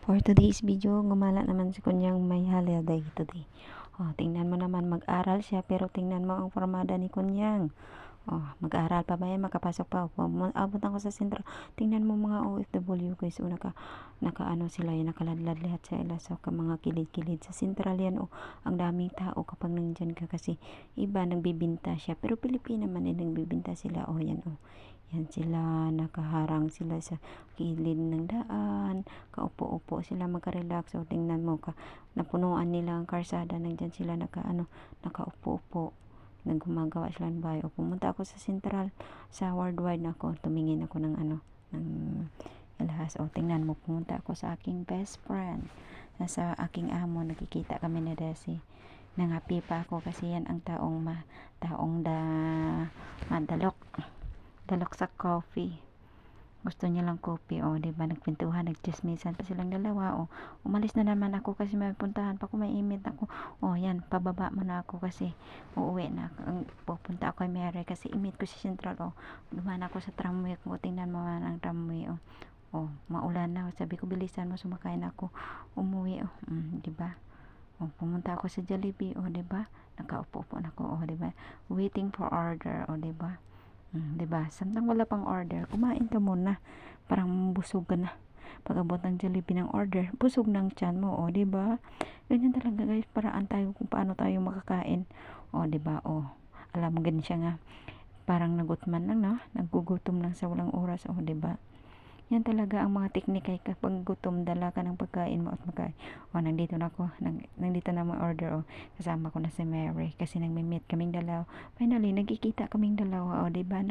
For today's video, gumala naman si kunyang may holiday today. Tingnan mo naman, mag-aral siya pero tingnan mo ang formada ni kunyang. Mag-aral pa ba yan? Makapasok pa. Abot ako sa sentro. Tingnan mo mga OFW guys. Naka sila yun, nakaladlad lahat sila sa mga kilid-kilid. Sa sentral yan, ang daming tao kapag nandyan ka kasi iba, nagbibinta siya. Pero Pilipina man nagbibinta sila. Yan. Yan sila, nakaharang sila sa kilid ng daan, kaupo-upo sila magka-relax. Tingnan mo, napunuan nila ang karsada, nandyan sila nakaupo-upo, gumagawa sila ng bahay. Pumunta ako sa Central, sa Worldwide ako, tumingin ako ng ng ilahas. Tingnan mo, pumunta ako sa aking best friend, sa aking amo, nakikita kami na Desi. Nangapi pa ako kasi yan ang dalok sa coffee. Gusto niya lang coffee, diba? Nagpintuhan, nagchismisan pa silang dalawa, umalis na naman ako kasi may puntahan pa ako, may imit ako. Yan, pababa mo na ako kasi uuwi na ako. Pupunta ako kay Mary kasi imit ko si Central. Dumaan ako sa tramway ko, tingnan mo ang tramway. Maulan na, sabi ko bilisan mo, sumakay na ako, umuwi. Diba? Pumunta ako sa Jollibee, diba? Nakaupo na ako, diba? Waiting for order, diba? Diba? Samtang wala pang order, kumain ka muna. Parang busog ka na. Pag abot ng Jollibee ng order, busog ng tiyan mo, diba? Ganyan talaga guys, paraan tayo kung paano tayo makakain. Diba? Alam mo, ganyan siya nga. Parang nagutman lang, no? Nagugutom lang sa walang oras, diba? Yan talaga ang mga teknika kapag gutom, dala ka ng pagkain mo at makain. Nandito na ako. Nandito na mga order. Kasama ko na si Mary kasi nagme-meet kaming dalawa. Finally, nagkikita kaming dalawa. Diba?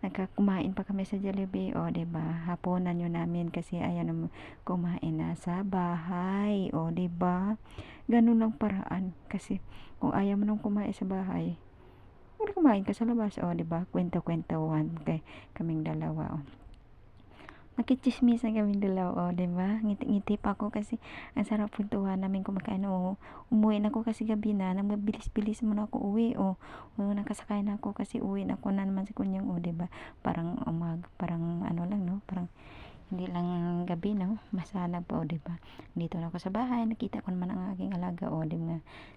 Nagkakumain pa kami sa Jollibee. Diba? Hapunan yun namin kasi ayaw na kumain na sa bahay. Diba? Ganun lang paraan. Kasi kung ayaw mo nang kumain sa bahay, kumain ka sa labas. Diba? Kwento-kwentuhan kaming dalawa. Nakichismisan kami dalawa, diba? Ngiti-ngiti pa ako kasi ang sarap puntuhan namin kumakain. Umuwi na ako kasi gabi na, nagbilis-bilis muna ako uwi. Nakasakay na ako kasi uwi na ako na naman sa kunyang, diba? Parang parang lang, no? Parang hindi lang gabi, no? Masalag pa, diba? Dito na ako sa bahay, nakita ko naman ang aking alaga,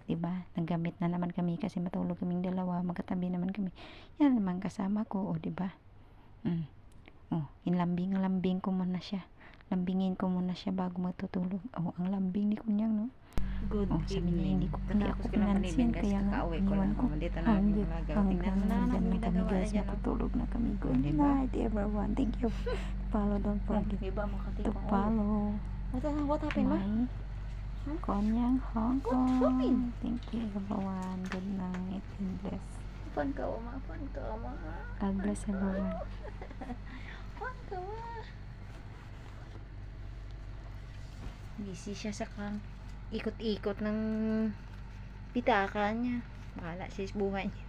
diba? Naggamit na naman kami kasi matulog kaming dalawa, magkatabi naman kami. Yan naman kasama ko, diba? Lambing ko muna siya. Lambingin ko muna siya bago matutulog. Ang lambing ni kunyang, no? Good Sabi niya, hindi ako pinansin, pinansin, kaya nga iniwan ko. Hanggang nandyan na kami guys, matutulog na kami. Good night everyone. Thank you. Follow, don't forget to follow What happened, ma? my Konyang Hong Kong. Thank you everyone. Good night and bless. Fun ka, ma. God bless everyone. Fun ka, ma. Busy siya sa ikot-ikot ng pitaka niya. Bahala siya sa buhay niya.